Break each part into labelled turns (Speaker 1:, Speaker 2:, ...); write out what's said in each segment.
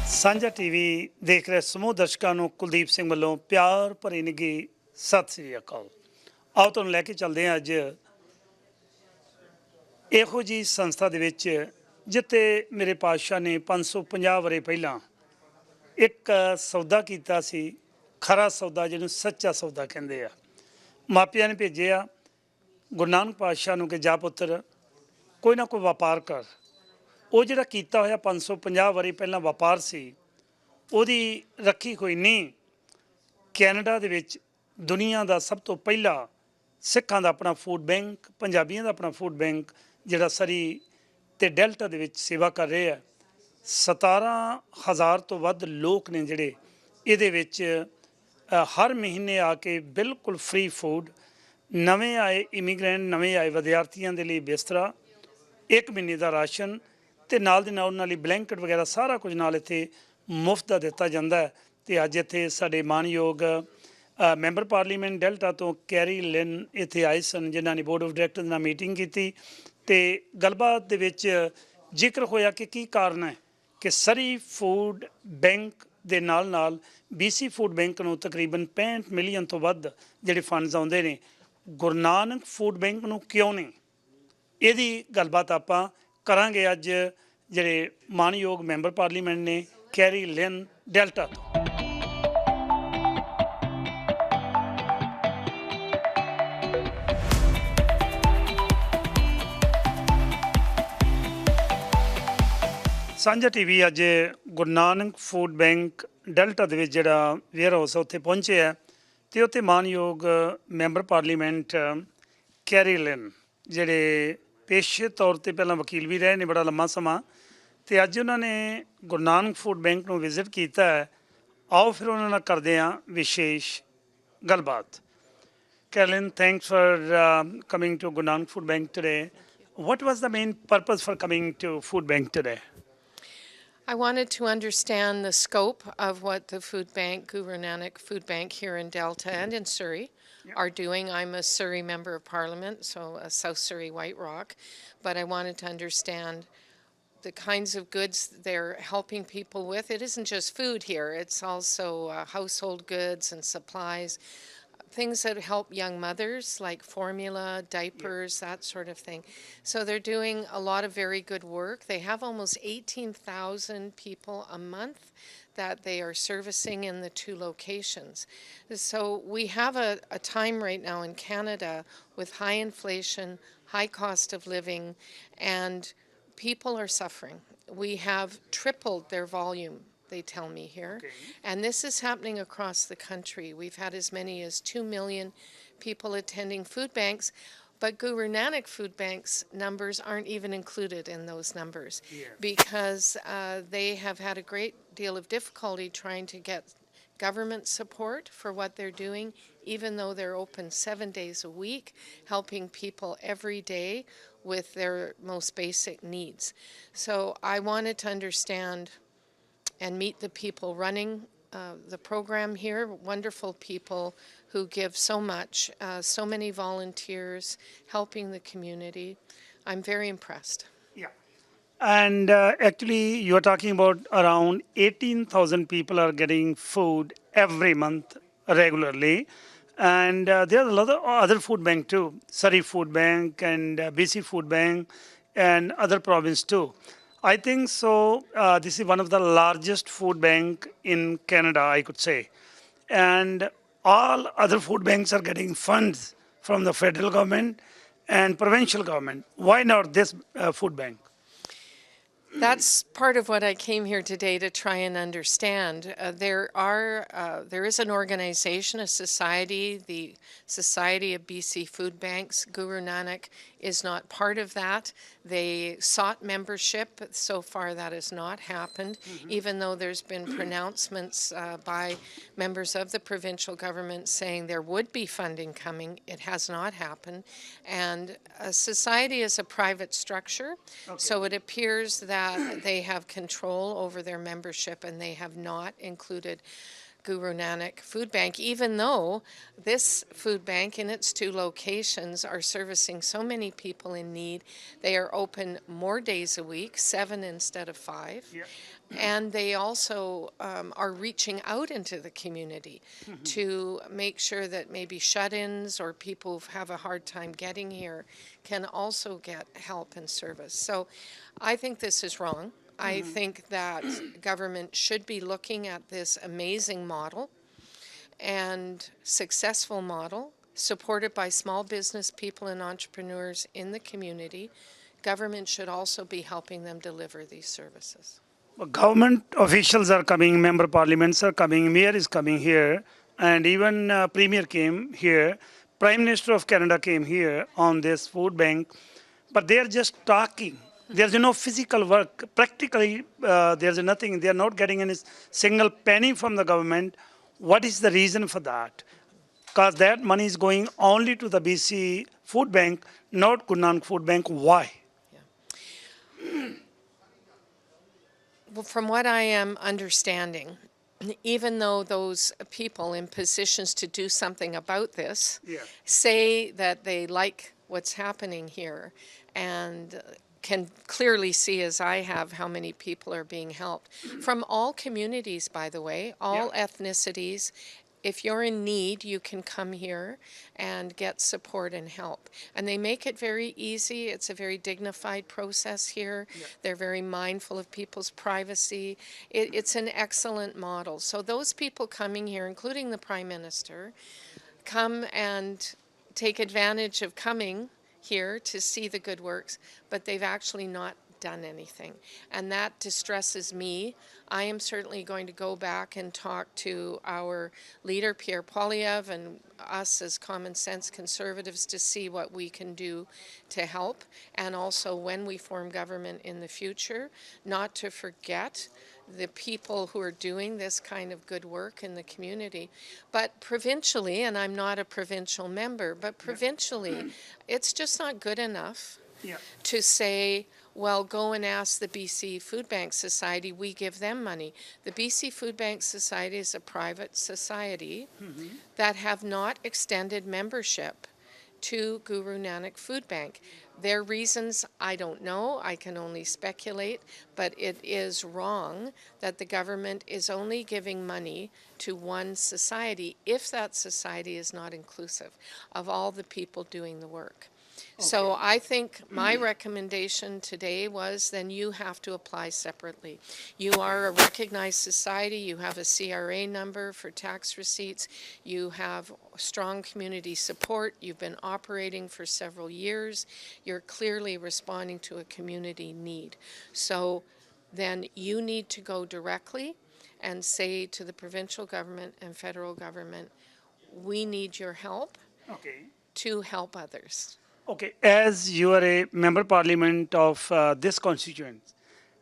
Speaker 1: ਸਾਂਝਾ ਟੀਵੀ ਦੇਖ ਰਹੇ ਸਮੂਹ ਦਰਸ਼ਕਾਂ ਨੂੰ ਕੁਲਦੀਪ ਸਿੰਘ ਵੱਲੋਂ ਪਿਆਰ ਭਰੀ ਨਿੱਘੀ ਸਤਿ ਸ੍ਰੀ ਅਕਾਲ। ਆਓ ਤੁਹਾਨੂੰ ਲੈ ਕੇ ਚੱਲਦੇ ਹਾਂ ਅੱਜ ਇਹੋ ਜੀ ਸੰਸਥਾ ਦੇ ਵਿੱਚ ਜਿੱਥੇ ਮੇਰੇ ਪਾਤਸ਼ਾਹ ਨੇ 550 ਵਰੇ ਪਹਿਲਾਂ ਇੱਕ ਸੌਦਾ ਕੀਤਾ ਸੀ, ਖਰਾ ਸੌਦਾ ਜਿਹਨੂੰ ਸੱਚਾ ਸੌਦਾ ਕਹਿੰਦੇ ਆ। ਮਾਪਿਆਂ ਨੇ ਭੇਜਿਆ ਗੁਰੂ ਨਾਨਕ ਪਾਤਸ਼ਾਹ ਨੂੰ ਕਿ ਜਾ ਪੁੱਤਰ ਕੋਈ ਨਾ ਕੋਈ ਵਪਾਰ ਕਰ। ਉਹ ਜਿਹੜਾ ਕੀਤਾ ਹੋਇਆ 550 ਵਰੇ ਪਹਿਲਾਂ ਵਪਾਰ ਸੀ ਉਹਦੀ ਰੱਖੀ ਹੋਈ ਨਹੀਂ। ਕੈਨੇਡਾ ਦੇ ਵਿੱਚ ਦੁਨੀਆ ਦਾ ਸਭ ਤੋਂ ਪਹਿਲਾ ਸਿੱਖਾਂ ਦਾ ਆਪਣਾ ਫੂਡ ਬੈਂਕ, ਪੰਜਾਬੀਆਂ ਦਾ ਆਪਣਾ ਫੂਡ ਬੈਂਕ ਜਿਹੜਾ ਸਰੀ ਅਤੇ ਡੈਲਟਾ ਦੇ ਵਿੱਚ ਸੇਵਾ ਕਰ ਰਹੇ ਆ। 17,000 ਤੋਂ ਵੱਧ ਲੋਕ ਨੇ ਜਿਹੜੇ ਇਹਦੇ ਵਿੱਚ ਹਰ ਮਹੀਨੇ ਆ ਕੇ ਬਿਲਕੁਲ ਫ੍ਰੀ ਫੂਡ, ਨਵੇਂ ਆਏ ਇਮੀਗ੍ਰੈਂਟ, ਨਵੇਂ ਆਏ ਵਿਦਿਆਰਥੀਆਂ ਦੇ ਲਈ ਬਿਸਤਰਾ, 1 ਮਹੀਨੇ ਦਾ ਰਾਸ਼ਨ ਅਤੇ ਨਾਲ ਦੀ ਨਾਲ ਉਹਨਾਂ ਲਈ ਬਲੈਂਕਟ ਵਗੈਰਾ ਸਾਰਾ ਕੁਝ ਨਾਲ ਇੱਥੇ ਮੁਫਤ ਦਾ ਦਿੱਤਾ ਜਾਂਦਾ ਹੈ। ਅਤੇ ਅੱਜ ਇੱਥੇ ਸਾਡੇ ਮਾਣਯੋਗ ਮੈਂਬਰ ਪਾਰਲੀਮੈਂਟ ਡੈਲਟਾ ਤੋਂ ਕੈਰੀ ਲਿਨ ਇੱਥੇ ਆਏ ਸਨ, ਜਿਨ੍ਹਾਂ ਨੇ ਬੋਰਡ ਆਫ ਡਾਇਰੈਕਟਰ ਨਾਲ ਮੀਟਿੰਗ ਕੀਤੀ ਅਤੇ ਗੱਲਬਾਤ ਦੇ ਵਿੱਚ ਜ਼ਿਕਰ ਹੋਇਆ ਕਿ ਕੀ ਕਾਰਨ ਹੈ ਕਿ ਸਰੀ ਫੂਡ ਬੈਂਕ ਦੇ ਨਾਲ ਨਾਲ BC ਫੂਡ ਬੈਂਕ ਨੂੰ ਤਕਰੀਬਨ 65 ਮਿਲੀਅਨ ਤੋਂ ਵੱਧ ਜਿਹੜੇ ਫੰਡਸ ਆਉਂਦੇ ਨੇ, ਗੁਰੂ ਨਾਨਕ ਫੂਡ ਬੈਂਕ ਨੂੰ ਕਿਉਂ ਨਹੀਂ? ਇਹਦੀ ਗੱਲਬਾਤ ਆਪਾਂ ਕਰਾਂਗੇ ਅੱਜ ਜਿਹੜੇ ਮਾਣਯੋਗ ਮੈਂਬਰ ਪਾਰਲੀਮੈਂਟ ਨੇ ਕੈਰੀ ਲਿਨ ਡੈਲਟਾ ਤੋਂ। ਸਾਂਝਾ ਟੀਵੀ ਅੱਜ ਗੁਰੂ ਨਾਨਕ ਫੂਡ ਬੈਂਕ ਡੈਲਟਾ ਦੇ ਵਿੱਚ ਜਿਹੜਾ ਵੇਅਰ ਹਾਊਸ ਉੱਥੇ ਪਹੁੰਚੇ ਹੈ ਅਤੇ ਉੱਥੇ ਮਾਣਯੋਗ ਮੈਂਬਰ ਪਾਰਲੀਮੈਂਟ ਕੈਰੀ ਲਿਨ ਜਿਹੜੇ ਪੇਸ਼ੇ ਤੌਰ 'ਤੇ ਪਹਿਲਾਂ ਵਕੀਲ ਵੀ ਰਹੇ ਨੇ ਬੜਾ ਲੰਮਾ ਸਮਾਂ, ਅਤੇ ਅੱਜ ਉਹਨਾਂ ਨੇ ਗੁਰੂ ਨਾਨਕ ਫੂਡ ਬੈਂਕ ਨੂੰ ਵਿਜ਼ਿਟ ਕੀਤਾ ਹੈ। ਆਓ ਫਿਰ ਉਹਨਾਂ ਨਾਲ ਕਰਦੇ ਹਾਂ ਵਿਸ਼ੇਸ਼ ਗੱਲਬਾਤ। Carolyn, thanks for coming to Guru Nanak food bank today. What was the main purpose for coming to food bank today?
Speaker 2: I wanted to understand the scope of what the food bank, Guru Nanak Food Bank here in Delta and in Surrey are doing. I'm a Surrey Member of Parliament, so a South Surrey White Rock, but I wanted to understand the kinds of goods they're helping people with. It isn't just food here, it's also household goods and supplies, things that help young mothers like formula, diapers, that sort of thing. So they're doing a lot of very good work. They have almost 18,000 people a month that they are servicing in the 2 locations. So we have a time right now in Canada with high inflation, high cost of living, and people are suffering. We have tripled their volume, they tell me here. Okay. And this is happening across the country. We've had as many as 2 million people attending food banks, but Guru Nanak Food Bank's numbers aren't even included in those numbers because they have had a great deal of difficulty trying to get government support for what they're doing, even though they're open 7 days a week, helping people every day with their most basic needs. So I wanted to understand and meet the people running the program here, wonderful people who give so much, so many volunteers helping the community. I'm very impressed.
Speaker 1: Yeah. And actually you are talking about around 18,000 people are getting food every month regularly. And there are a lot of other food bank too, Surrey Food Bank and BC Food Bank and other province too. I think so. This is one of the largest food bank in Canada, I could say. And all other food banks are getting funds from the federal government and provincial government. Why not this food bank?
Speaker 2: That's part of what I came here today to try and understand. There is an organization, a society, the Society of BC Food Banks. Guru Nanak is not part of that. They sought membership. So far that has not happened, even though there's been pronouncements by members of the provincial government saying there would be funding coming. It has not happened. And a society is a private structure, so it appears that they have control over their membership and they have not included Guru Nanak Food Bank, even though this food bank in its 2 locations are servicing so many people in need. They are open more days a week, 7 instead of 5.
Speaker 1: Yeah.
Speaker 2: And they also are reaching out into the community to make sure that maybe shut-ins or people who have a hard time getting here can also get help and service. So I think this is wrong. I think that government should be looking at this amazing model and successful model supported by small business people and entrepreneurs in the community. Government should also be helping them deliver these services.
Speaker 1: Government officials are coming, member parliaments are coming, mayor is coming here, and even premier came here. Prime Minister of Canada came here on this food bank, but they are just talking. There's no physical work. Practically, there's nothing. They are not getting any single penny from the government. What is the reason for that? Because that money is going only to the BC food bank, not Guru Nanak Food Bank. Why?
Speaker 2: Well, from what I am understanding, even though those people in positions to do something about this say that they like what's happening here and can clearly see, as I have, how many people are being helped. From all communities, by the way, all ethnicities. If you're in need, you can come here and get support and help. And they make it very easy. It's a very dignified process here. They're very mindful of people's privacy. It's an excellent model. So those people coming here, including the Prime Minister, come and take advantage of coming here to see the good works, but they've actually not done anything. And that distresses me. I am certainly going to go back and talk to our leader, Pierre Poilievre, and us as common sense conservatives to see what we can do to help. And also when we form government in the future, not to forget the people who are doing this kind of good work in the community. But provincially, and I'm not a provincial member, but provincially, it's just not good enough to say, well, go and ask the BC Food Bank Society, we give them money. The BC Food Bank Society is a private society that have not extended membership to Guru Nanak Food Bank. Their reasons, I don't know, I can only speculate, but it is wrong that the government is only giving money to one society if that society is not inclusive of all the people doing the work. So I think my recommendation today was then you have to apply separately. You are a recognized society, you have a CRA number for tax receipts, you have strong community support, you've been operating for several years, you're clearly responding to a community need. So then you need to go directly and say to the provincial government and federal government, we need your help to help others.
Speaker 1: Okay, as you are a member parliament of this constituency,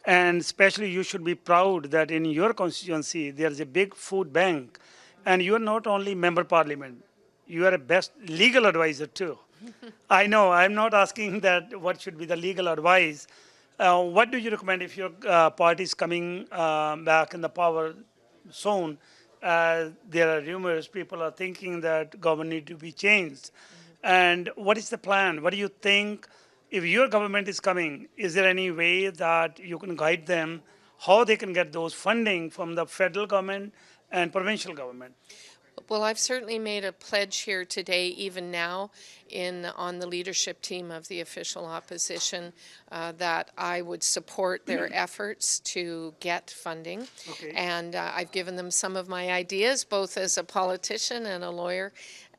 Speaker 1: and especially you should be proud that in your constituency there is a big food bank, and you are not only member parliament, you are a best legal advisor too. I know, I'm not asking that what should be the legal advice. What do you recommend if your party is coming back in the power soon? There are rumors, people are thinking that government need to be changed. And what is the plan? What do you think if your government is coming? Is there any way that you can guide them how they can get those funding from the federal government and provincial government?
Speaker 2: Well, I've certainly made a pledge here today, even now, on the leadership team of the official opposition, that I would support their efforts to get funding. And I've given them some of my ideas, both as a politician and a lawyer,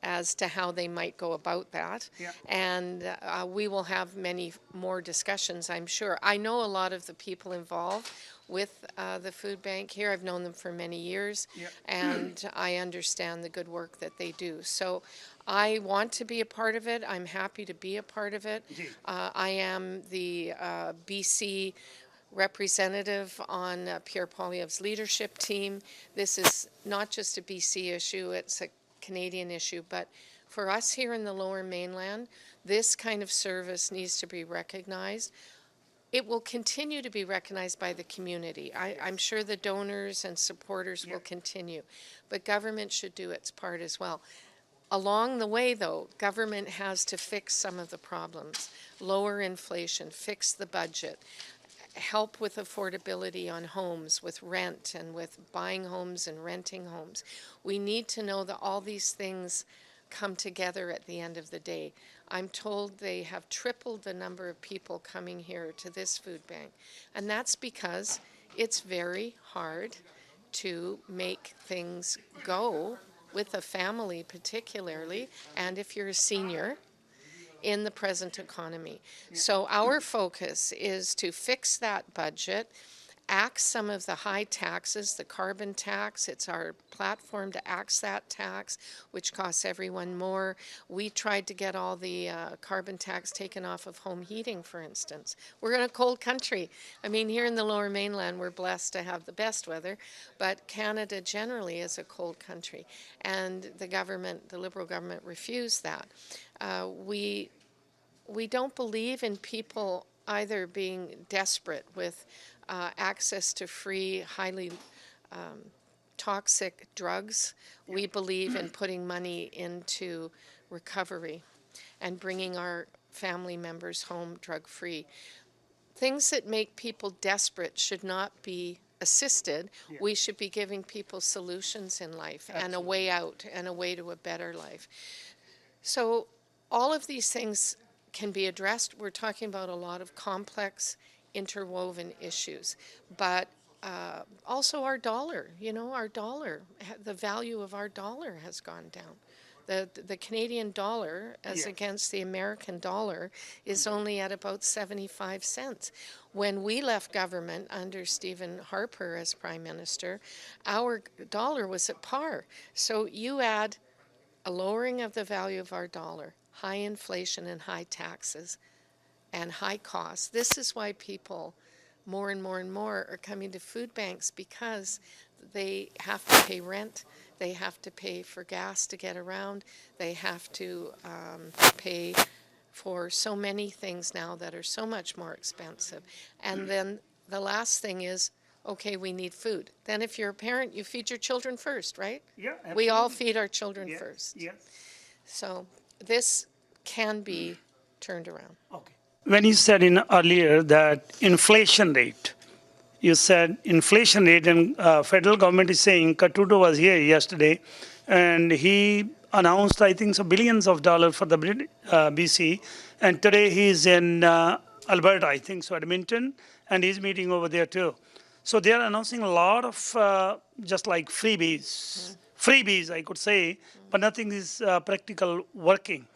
Speaker 2: as to how they might go about that. And we will have many more discussions, I'm sure. I know a lot of the people involved with the food bank here. I've known them for many years, and I understand the good work that they do. So I want to be a part of it. I'm happy to be a part of it. I am the BC representative on Pierre Poilievre's leadership team. This is not just a BC issue, it's a Canadian issue, but for us here in the Lower Mainland, this kind of service needs to be recognized. it will continue to be recognized by the community. I'm sure the donors and supporters will continue, but government should do its part as well. Along the way, though, government has to fix some of the problems, lower inflation, fix the budget, help with affordability on homes, with rent and with buying homes and renting homes. We need to know that all these things come together at the end of the day. I'm told they have tripled the number of people coming here to this food bank, and that's because it's very hard to make things go with a family particularly, and if you're a senior, in the present economy. So our focus is to fix that budget, axe some of the high taxes, the carbon tax. It's our platform to axe that tax, which costs everyone more. We tried to get all the carbon tax taken off of home heating, for instance. We're in a cold country. I mean, here in the Lower Mainland, we're blessed to have the best weather, but Canada generally is a cold country. And the government, the Liberal government, refused that. We don't believe in people either being desperate with access to free, highly toxic drugs. We believe in putting money into recovery and bringing our family members home drug-free. Things that make people desperate should not be assisted. We should be giving people solutions in life and a way out and a way to a better life. So all of these things can be addressed. We're talking about a lot of complex, interwoven issues, but also our dollar, our dollar, the value of our dollar has gone down. The Canadian dollar as against the American dollar is only at about 75 cents. When we left government under Stephen Harper as Prime Minister, our dollar was at par. So you add a lowering of the value of our dollar, high inflation and high taxes and high costs. This is why people more and more and more are coming to food banks, because they have to pay rent, they have to pay for gas to get around, they have to pay for so many things now that are so much more expensive. And then the last thing is, okay, we need food. Then if you're a parent, you feed your children first, right?
Speaker 1: Yeah, absolutely.
Speaker 2: We all feed our children first.
Speaker 1: Yes.
Speaker 2: So this can be turned around.
Speaker 1: Okay. When you said earlier that inflation rate, you said inflation rate, and federal government is saying, Katuto was here yesterday, and he announced, I think, so billions of dollars for the BC, and today he's in Alberta, I think, so Edmonton, and he's meeting over there too. So they are announcing a lot of just like freebies, I could say, but nothing is practical working.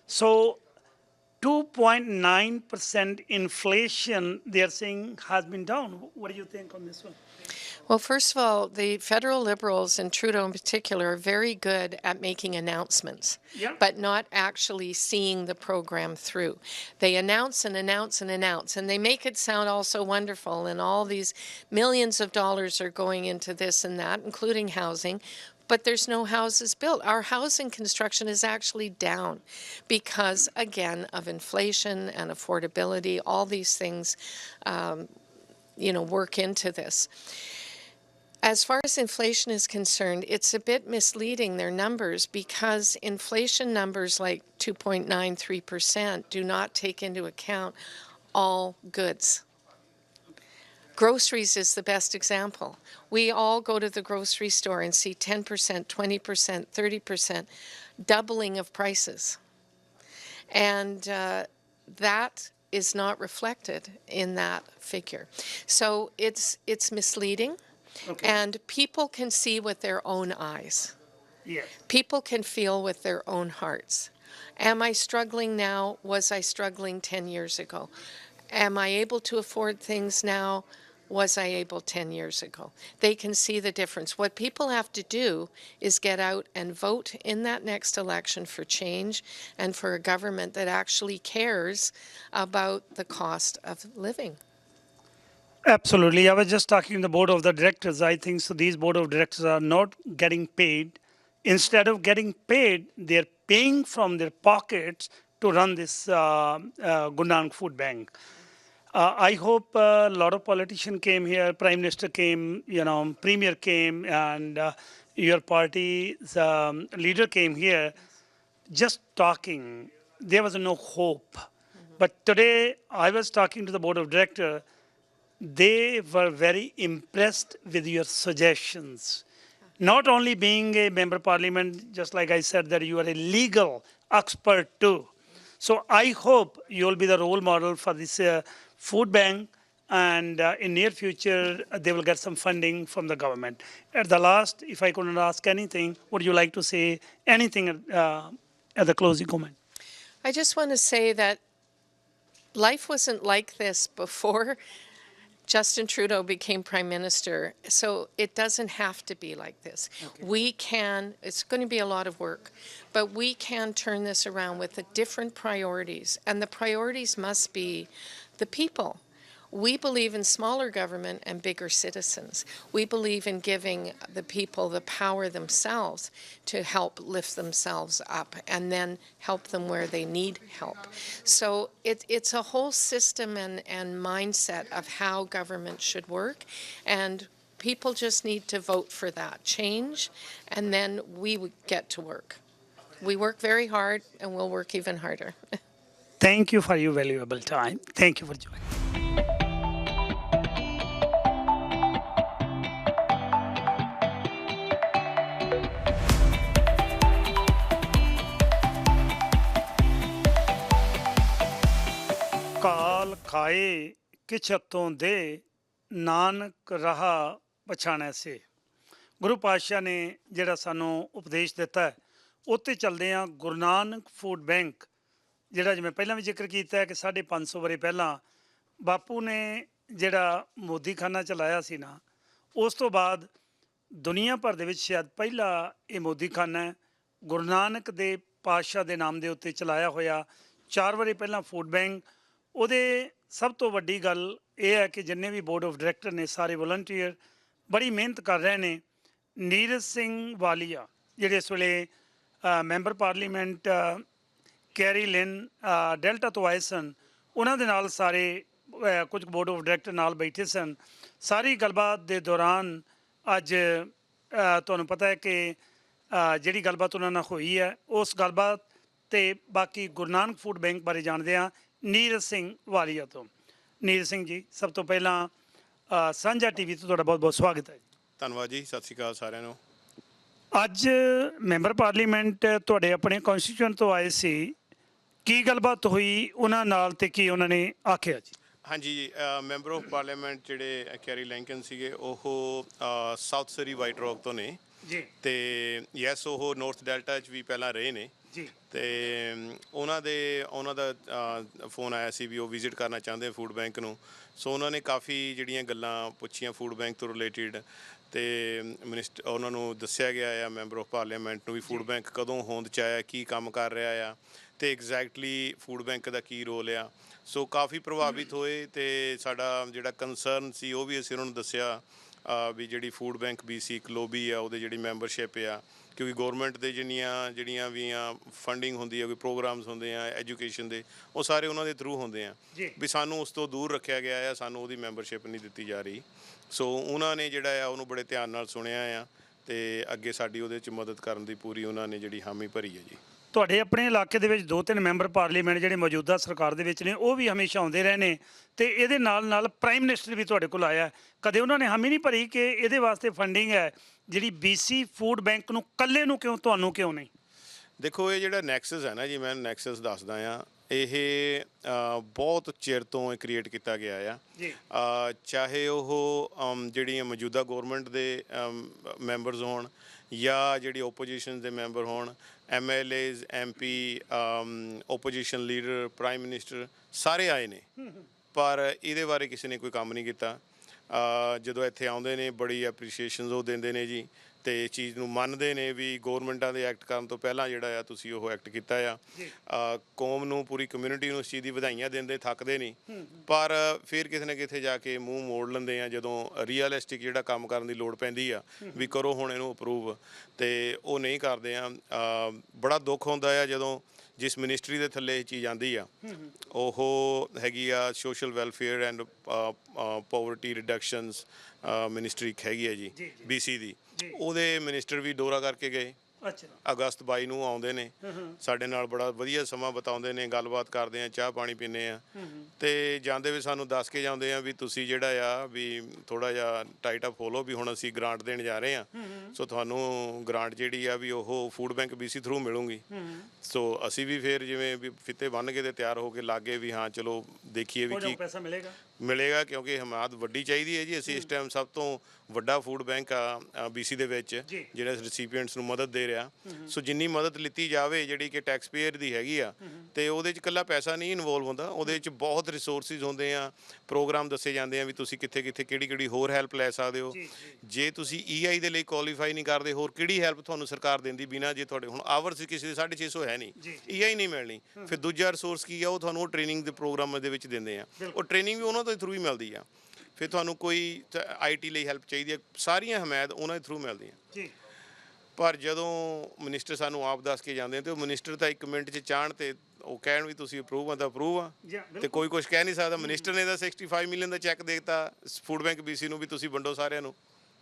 Speaker 1: So 2.9% inflation, they are saying, has been down. What do you think on this one?
Speaker 2: Well, first of all, the federal Liberals, and Trudeau in particular, are very good at making announcements, but not actually seeing the program through. They announce and announce and announce, and they make it sound all so wonderful, and all these millions of dollars are going into this and that, including housing, but there's no houses built. Our housing construction is actually down because, again, of inflation and affordability. All these things, work into this. As far as inflation is concerned, it's a bit misleading, their numbers, because inflation numbers like 2.93% do not take into account all goods. Groceries is the best example. We all go to the grocery store and see 10%, 20%, 30% doubling of prices. And that is not reflected in that figure. So it's misleading. Okay. And people can see with their own eyes. Yes. People can feel with their own hearts. Am I struggling now? Was I struggling 10 years ago? Am I able to afford things now? Was I able 10 years ago? They can see the difference. What people have to do is get out and vote in that next election for change and for a government that actually cares about the cost of living.
Speaker 1: Absolutely. I was just talking to the board of the directors. I think so these board of directors are not getting paid. Instead of getting paid, they're paying from their pockets to run this Guru Nanak Food Bank. I hope a lot of politicians came here. Prime Minister came, Premier came, and your party's leader came here. Just talking, there was no hope. But today, I was talking to the board of director. They were very impressed with your suggestions. Not only being a member of parliament, just like I said, that you are a legal expert too. So I hope you will be the role model for this food bank, and in near future they will get some funding from the government. At the last, if I couldn't ask anything, would you like to say anything at the closing comment?
Speaker 2: I just want to say that life wasn't like this before Justin Trudeau became Prime Minister, so it doesn't have to be like this. Okay. We can, it's going to be a lot of work, but we can turn this around with the different priorities, and the priorities must be the people. We believe in smaller government and bigger citizens. We believe in giving the people the power themselves to help lift themselves up and then help them where they need help. So it's a whole system and mindset of how government should work, and people just need to vote for that change, and then we get to work. We work very hard, and we'll work even harder.
Speaker 1: Thank you for your valuable time. Thank you for joining. ਕਾਲ ਖਾਏ ਕਿਛਤੋਂ ਦੇ ਨਾਨਕ ਰਹਾ ਪਛਾਣੈ ਸੇ। ਗੁਰੂ ਪਾਤਸ਼ਾਹ ਨੇ ਜਿਹੜਾ ਸਾਨੂੰ ਉਪਦੇਸ਼ ਦਿੱਤਾ ਹੈ, ਉੱਤੇ ਚੱਲਦੇ ਹਾਂ। ਗੁਰੂ ਨਾਨਕ ਫੂਡ ਬੈਂਕ, ਜਿਹੜਾ ਜਿਵੇਂ ਪਹਿਲਾਂ ਵੀ ਜ਼ਿਕਰ ਕੀਤਾ ਹੈ ਕਿ 550 ਵਰੇ ਪਹਿਲਾਂ ਬਾਪੂ ਨੇ ਜਿਹੜਾ ਮੋਦੀਖਾਨਾ ਚਲਾਇਆ ਸੀ ਨਾ, ਉਸ ਤੋਂ ਬਾਅਦ ਦੁਨੀਆ ਭਰ ਦੇ ਵਿੱਚ ਸ਼ਾਇਦ ਪਹਿਲਾ ਇਹ ਮੋਦੀਖਾਨਾ ਹੈ ਗੁਰੂ ਨਾਨਕ ਦੇ ਪਾਤਸ਼ਾਹ ਦੇ ਨਾਮ ਦੇ ਉੱਤੇ ਚਲਾਇਆ ਹੋਇਆ। 4 ਵਰੇ ਪਹਿਲਾਂ ਫੂਡ ਬੈਂਕ, ਉਹਦੇ ਸਭ ਤੋਂ ਵੱਡੀ ਗੱਲ ਇਹ ਹੈ ਕਿ ਜਿੰਨੇ ਵੀ ਬੋਰਡ ਆਫ ਡਾਇਰੈਕਟਰ ਨੇ ਸਾਰੇ ਵਲੰਟੀਅਰ ਬੜੀ ਮਿਹਨਤ ਕਰ ਰਹੇ ਨੇ। ਨੀਰਜ ਸਿੰਘ ਵਾਲੀਆ ਜਿਹੜੇ ਇਸ ਵੇਲੇ member parliament carry Lynn delta ਤੋਂ ਆਏ ਸਨ, ਉਹਨਾਂ ਦੇ ਨਾਲ ਸਾਰੇ ਕੁਝ ਬੋਰਡ ਆਫ ਡਾਇਰੈਕਟਰ ਨਾਲ ਬੈਠੇ ਸਨ। ਸਾਰੀ ਗੱਲਬਾਤ ਦੇ ਦੌਰਾਨ ਅੱਜ ਤੁਹਾਨੂੰ ਪਤਾ ਹੈ ਕਿ ਜਿਹੜੀ ਗੱਲਬਾਤ ਉਹਨਾਂ ਨਾਲ ਹੋਈ ਹੈ, ਉਸ ਗੱਲਬਾਤ ਤੇ ਬਾਕੀ ਗੁਰੂ ਨਾਨਕ ਫੂਡ ਬੈਂਕ ਬਾਰੇ ਜਾਣਦੇ ਹਾਂ ਨੀਰਜ ਸਿੰਘ ਵਾਲੀਆ ਤੋਂ। ਨੀਰਜ ਸਿੰਘ ਜੀ, ਸਭ ਤੋਂ ਪਹਿਲਾਂ ਸਾਂਝਾ ਟੀਵੀ ਤੋਂ ਤੁਹਾਡਾ ਬਹੁਤ ਬਹੁਤ ਸਵਾਗਤ ਹੈ।
Speaker 3: ਧੰਨਵਾਦ ਜੀ, ਸਤਿ ਸ਼੍ਰੀ ਅਕਾਲ ਸਾਰਿਆਂ ਨੂੰ।
Speaker 1: ਅੱਜ ਮੈਂਬਰ ਪਾਰਲੀਮੈਂਟ ਤੁਹਾਡੇ ਆਪਣੇ ਕੌਂਸਟੀਟਿਊਐਂਟ ਤੋਂ ਆਏ ਸੀ, ਕੀ ਗੱਲਬਾਤ ਹੋਈ ਉਹਨਾਂ ਨਾਲ ਤੇ ਕੀ ਉਹਨਾਂ ਨੇ ਆਖਿਆ ਜੀ?
Speaker 3: ਹਾਂਜੀ, ਮੈਂਬਰ ਆਫ ਪਾਰਲੀਮੈਂਟ ਜਿਹੜੇ ਕੈਰੀ ਲੈਂਕਨ ਸੀਗੇ ਉਹ ਸਾਊਥ ਸਰੀ ਵਾਈਟ ਰੌਕ ਤੋਂ ਨੇ
Speaker 1: ਜੀ, ਤੇ
Speaker 3: ਯੈਸ ਉਹ ਨਾਰਥ ਡੈਲਟਾ 'ਚ ਵੀ ਪਹਿਲਾਂ ਰਹੇ ਨੇ ਜੀ। ਤੇ ਉਹਨਾਂ ਦਾ ਫੋਨ ਆਇਆ ਸੀ ਵੀ ਉਹ ਵਿਜ਼ਿਟ ਕਰਨਾ ਚਾਹੁੰਦੇ ਫੂਡ ਬੈਂਕ ਨੂੰ। ਸੋ ਉਹਨਾਂ ਨੇ ਕਾਫੀ ਜਿਹੜੀਆਂ ਗੱਲਾਂ ਪੁੱਛੀਆਂ ਫੂਡ ਬੈਂਕ ਤੋਂ ਰਿਲੇਟਿਡ, ਅਤੇ ਮਿਨਿਸਟਰ ਉਹਨਾਂ ਨੂੰ ਦੱਸਿਆ ਗਿਆ ਆ ਮੈਂਬਰ ਆਫ ਪਾਰਲੀਮੈਂਟ ਨੂੰ ਵੀ ਫੂਡ ਬੈਂਕ ਕਦੋਂ ਹੋਂਦ 'ਚ ਆਇਆ, ਕੀ ਕੰਮ ਕਰ ਰਿਹਾ ਆ, ਅਤੇ ਐਗਜ਼ੈਕਟਲੀ ਫੂਡ ਬੈਂਕ ਦਾ ਕੀ ਰੋਲ ਆ। ਸੋ ਕਾਫੀ ਪ੍ਰਭਾਵਿਤ ਹੋਏ, ਅਤੇ ਸਾਡਾ ਜਿਹੜਾ ਕੰਸਰਨ ਸੀ ਉਹ ਵੀ ਅਸੀਂ ਉਹਨਾਂ ਨੂੰ ਦੱਸਿਆ ਵੀ ਜਿਹੜੀ ਫੂਡ ਬੈਂਕ BC ਇੱਕ ਲੋਬੀ ਆ, ਉਹਦੇ ਜਿਹੜੀ ਮੈਂਬਰਸ਼ਿਪ ਆ, ਕਿਉਂਕਿ ਗੌਰਮੈਂਟ ਦੇ ਜਿਹੜੀਆਂ ਵੀ ਫੰਡਿੰਗ ਹੁੰਦੀ ਆ, ਕੋਈ ਪ੍ਰੋਗਰਾਮਸ ਹੁੰਦੇ ਆ ਐਜੂਕੇਸ਼ਨ ਦੇ, ਉਹ ਸਾਰੇ ਉਹਨਾਂ ਦੇ ਥਰੂ ਹੁੰਦੇ ਆ, ਵੀ ਸਾਨੂੰ ਉਸ ਤੋਂ ਦੂਰ ਰੱਖਿਆ ਗਿਆ ਆ, ਸਾਨੂੰ ਉਹਦੀ ਮੈਂਬਰਸ਼ਿਪ ਨਹੀਂ ਦਿੱਤੀ ਜਾ ਰਹੀ। ਸੋ ਉਹਨਾਂ ਨੇ ਜਿਹੜਾ ਆ ਉਹਨੂੰ ਬੜੇ ਧਿਆਨ ਨਾਲ ਸੁਣਿਆ ਆ, ਅਤੇ ਅੱਗੇ ਸਾਡੀ ਉਹਦੇ 'ਚ ਮਦਦ ਕਰਨ ਦੀ ਪੂਰੀ ਉਹਨਾਂ ਨੇ ਜਿਹੜੀ ਹਾਮੀ ਭਰੀ ਹੈ ਜੀ।
Speaker 1: ਤੁਹਾਡੇ ਆਪਣੇ ਇਲਾਕੇ ਦੇ ਵਿੱਚ 2-3 ਮੈਂਬਰ ਪਾਰਲੀਮੈਂਟ ਜਿਹੜੇ ਮੌਜੂਦਾ ਸਰਕਾਰ ਦੇ ਵਿੱਚ ਨੇ, ਉਹ ਵੀ ਹਮੇਸ਼ਾ ਆਉਂਦੇ ਰਹੇ ਨੇ, ਅਤੇ ਇਹਦੇ ਨਾਲ ਪ੍ਰਾਈਮ ਮਿਨਿਸਟਰ ਵੀ ਤੁਹਾਡੇ ਕੋਲ ਆਇਆ। ਕਦੇ ਉਹਨਾਂ ਨੇ ਹਾਮੀ ਨਹੀਂ ਭਰੀ ਕਿ ਇਹਦੇ ਵਾਸਤੇ ਫੰਡਿੰਗ ਹੈ ਜਿਹੜੀ BC ਫੂਡ ਬੈਂਕ ਨੂੰ ਇਕੱਲੇ ਨੂੰ ਕਿਉਂ, ਤੁਹਾਨੂੰ ਕਿਉਂ ਨਹੀਂ? ਦੇਖੋ,
Speaker 3: ਇਹ ਜਿਹੜਾ ਨੈਕਸਸ ਹੈ ਨਾ ਜੀ, ਮੈਂ ਨੈਕਸਸ ਦੱਸਦਾ ਆ, ਇਹ ਬਹੁਤ ਚਿਰ ਤੋਂ ਇਹ ਕ੍ਰੀਏਟ ਕੀਤਾ ਗਿਆ ਆ। ਚਾਹੇ ਉਹ ਜਿਹੜੀਆਂ ਮੌਜੂਦਾ ਗੌਰਮੈਂਟ ਦੇ ਮੈਂਬਰਸ ਹੋਣ ਜਾਂ ਜਿਹੜੀ ਓਪੋਜੀਸ਼ਨ ਦੇ ਮੈਂਬਰ ਹੋਣ, MLAs MP opposition leader prime minister ਸਾਰੇ ਆਏ ਨੇ, ਪਰ ਇਹਦੇ ਬਾਰੇ ਕਿਸੇ ਨੇ ਕੋਈ ਕੰਮ ਨਹੀਂ ਕੀਤਾ। ਜਦੋਂ ਇੱਥੇ ਆਉਂਦੇ ਨੇ ਬੜੀ ਐਪਰੀਸ਼ੀਏਸ਼ਨਸ ਉਹ ਦਿੰਦੇ ਨੇ ਜੀ, ਅਤੇ ਇਸ ਚੀਜ਼ ਨੂੰ ਮੰਨਦੇ ਨੇ ਵੀ ਗੌਰਮੈਂਟਾਂ ਦੇ ਐਕਟ ਕਰਨ ਤੋਂ ਪਹਿਲਾਂ ਜਿਹੜਾ ਆ ਤੁਸੀਂ ਉਹ ਐਕਟ ਕੀਤਾ ਆ। ਕੌਮ ਨੂੰ, ਪੂਰੀ ਕਮਿਊਨਿਟੀ ਨੂੰ ਇਸ ਚੀਜ਼ ਦੀ ਵਧਾਈਆਂ ਦਿੰਦੇ ਥੱਕਦੇ ਨਹੀਂ, ਪਰ ਫਿਰ ਕਿਤੇ ਨਾ ਕਿਤੇ ਜਾ ਕੇ ਮੂੰਹ ਮੋੜ ਲੈਂਦੇ ਆ ਜਦੋਂ ਰੀਅਲਿਸਟਿਕ ਜਿਹੜਾ ਕੰਮ ਕਰਨ ਦੀ ਲੋੜ ਪੈਂਦੀ ਆ ਵੀ ਕਰੋ ਹੁਣ ਇਹਨੂੰ ਅਪਰੂਵ, ਅਤੇ ਉਹ ਨਹੀਂ ਕਰਦੇ ਆ। ਬੜਾ ਦੁੱਖ ਹੁੰਦਾ ਆ ਜਦੋਂ ਜਿਸ ਮਿਨਿਸਟਰੀ ਦੇ ਥੱਲੇ ਇਹ ਚੀਜ਼ ਆਂਦੀ ਆ ਉਹ ਹੈਗੀ ਆ social welfare and poverty reductions ministry ਹੈਗੀ ਆ ਜੀ BC ਦੀ। ਉਹਦੇ ਮਿਨਿਸਟਰ ਵੀ ਦੌਰਾ ਕਰਕੇ ਗਏ।
Speaker 1: ਅੱਛਾ।
Speaker 3: ਅਗਸਤ 22 ਨੂੰ ਆਉਂਦੇ ਨੇ, ਸਾਡੇ ਨਾਲ ਬੜਾ ਵਧੀਆ ਸਮਾਂ ਬਿਤਾਉਂਦੇ ਨੇ, ਗੱਲਬਾਤ ਕਰਦੇ ਆ, ਚਾਹ ਪਾਣੀ ਪੀਂਦੇ ਆ ਤੇ ਜਾਂਦੇ ਵੀ ਸਾਨੂੰ ਦੱਸ ਕੇ ਜਾਂਦੇ ਆ ਵੀ ਤੁਸੀਂ ਜਿਹੜਾ ਆ ਵੀ ਥੋੜਾ ਜਿਹਾ ਟਾਈਟ ਅਪ ਫੋਲੋ ਵੀ ਹੁਣ ਅਸੀਂ ਗ੍ਰਾਂਟ ਦੇਣ ਜਾ ਰਹੇ ਆ, ਸੋ ਤੁਹਾਨੂੰ ਗ੍ਰਾਂਟ ਜਿਹੜੀ ਆ ਵੀ ਉਹ ਫੂਡ ਬੈਂਕ BC ਥਰੂ ਮਿਲੂਗੀ। ਸੋ ਅਸੀਂ ਵੀ ਫਿਰ ਜਿਵੇਂ ਵੀ ਫਿੱਤੇ ਬੰਨ੍ਹ ਕੇ ਤੇ ਤਿਆਰ ਹੋ ਕੇ ਲੱਗੇ ਵੀ ਹਾਂ ਚਲੋ ਦੇਖੀਏ ਵੀ ਕੀ
Speaker 1: ਪੈਸਾ
Speaker 3: ਮਿਲੇਗਾ, ਕਿਉਂਕਿ ਹਮਾਇਤ ਵੱਡੀ ਚਾਹੀਦੀ ਹੈ ਜੀ। ਅਸੀਂ ਇਸ ਟਾਈਮ ਸਭ ਤੋਂ ਵੱਡਾ ਫੂਡ ਬੈਂਕ ਆ BC ਦੇ ਵਿੱਚ ਜਿਹੜਾ ਰੈਸੀਪੀਐਂਟਸ ਨੂੰ ਮਦਦ ਦੇ ਰਿਹਾ। ਸੋ ਜਿੰਨੀ ਮਦਦ ਲਿੱਤੀ ਜਾਵੇ ਜਿਹੜੀ ਕਿ ਟੈਕਸ ਪੇਅਰ ਦੀ ਹੈਗੀ ਆ, ਤੇ ਉਹਦੇ 'ਚ ਇਕੱਲਾ ਪੈਸਾ ਨਹੀਂ ਇਨਵੋਲਵ ਹੁੰਦਾ, ਉਹਦੇ 'ਚ ਬਹੁਤ ਰਿਸੋਰਸਿਸ ਹੁੰਦੇ ਆ, ਪ੍ਰੋਗਰਾਮ ਦੱਸੇ ਜਾਂਦੇ ਆ ਵੀ ਤੁਸੀਂ ਕਿੱਥੇ ਕਿੱਥੇ ਕਿਹੜੀ ਹੋਰ ਹੈਲਪ ਲੈ ਸਕਦੇ ਹੋ। ਜੇ ਤੁਸੀਂ EI ਦੇ ਲਈ ਕੁਆਲੀਫਾਈ ਨਹੀਂ ਕਰਦੇ, ਹੋਰ ਕਿਹੜੀ ਹੈਲਪ ਤੁਹਾਨੂੰ ਸਰਕਾਰ ਦਿੰਦੀ ਬਿਨਾਂ, ਜੇ ਤੁਹਾਡੇ ਹੁਣ ਆਵਰਸ ਕਿਸੇ ਦੇ 650 ਹੈ ਨਹੀਂ, EI ਨਹੀਂ ਮਿਲਣੀ, ਫਿਰ ਦੂਜਾ ਰਿਸੋਰਸ ਕੀ ਆ, ਉਹ ਤੁਹਾਨੂੰ ਉਹ ਟ੍ਰੇਨਿੰਗ ਦੇ ਪ੍ਰੋਗਰਾਮ ਦੇ ਵਿੱਚ ਦਿੰਦੇ ਆ। ਉਹ ਟ੍ਰੇਨਿੰਗ ਵੀ ਉਹਨਾਂ ਦੇ ਥਰੂ ਹੀ ਮਿਲਦੀ ਆ। ਫਿਰ ਤੁਹਾਨੂੰ ਕੋਈ IT ਲਈ ਹੈਲਪ ਚਾਹੀਦੀ ਹੈ, ਸਾਰੀਆਂ ਹਮਾਇਤ ਉਹਨਾਂ ਦੇ ਥਰੂ ਮਿਲਦੀਆਂ। ਪਰ ਜਦੋਂ ਮਿਨਿਸਟਰ ਸਾਨੂੰ ਆਪ ਦੱਸ ਕੇ ਜਾਂਦੇ ਤੇ ਉਹ ਮਿਨਿਸਟਰ ਤਾਂ 1 ਮਿੰਟ 'ਚ ਚਾਹਣ ਤੇ ਉਹ ਕਹਿਣ ਵੀ ਤੁਸੀਂ ਅਪਰੂਵ ਆ ਤਾਂ ਅਪਰੂਵ ਆ, ਤੇ ਕੋਈ ਕੁਝ ਕਹਿ ਨਹੀਂ ਸਕਦਾ। ਮਿਨਿਸਟਰ ਨੇ ਤਾਂ 65 ਮਿਲੀਅਨ ਦਾ ਚੈੱਕ ਦੇ ਦਿੱਤਾ ਫੂਡ ਬੈਂਕ BC ਨੂੰ ਵੀ ਤੁਸੀਂ ਵੰਡੋ ਸਾਰਿਆਂ ਨੂੰ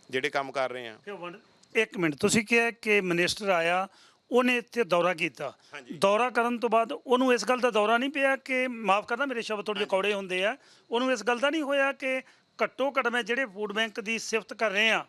Speaker 3: ਜਿਹੜੇ ਕੰਮ ਕਰ ਰਹੇ ਆ।
Speaker 1: 1 ਮਿੰਟ, ਤੁਸੀਂ ਕਿਹਾ ਕਿ ਮਿਨਿਸਟਰ ਆਇਆ, ਉਹਨੇ ਇੱਥੇ ਦੌਰਾ ਕੀਤਾ, ਦੌਰਾ ਕਰਨ ਤੋਂ ਬਾਅਦ ਉਹਨੂੰ ਇਸ ਗੱਲ ਦਾ ਦੌਰਾ ਨਹੀਂ ਪਿਆ ਕਿ, ਮਾਫ ਕਰਨਾ ਮੇਰੇ ਸ਼ਬਦ ਥੋੜ੍ਹੇ ਜਿਹੇ ਕੌੜੇ ਹੁੰਦੇ ਆ, ਉਹਨੂੰ ਇਸ ਗੱਲ ਦਾ ਨਹੀਂ ਹੋਇਆ ਕਿ ਘੱਟੋ ਘੱਟ ਮੈਂ ਜਿਹੜੇ ਫੂਡ ਬੈਂਕ ਦੀ ਸਿਫਤ ਕਰ ਰਹੇ ਆ,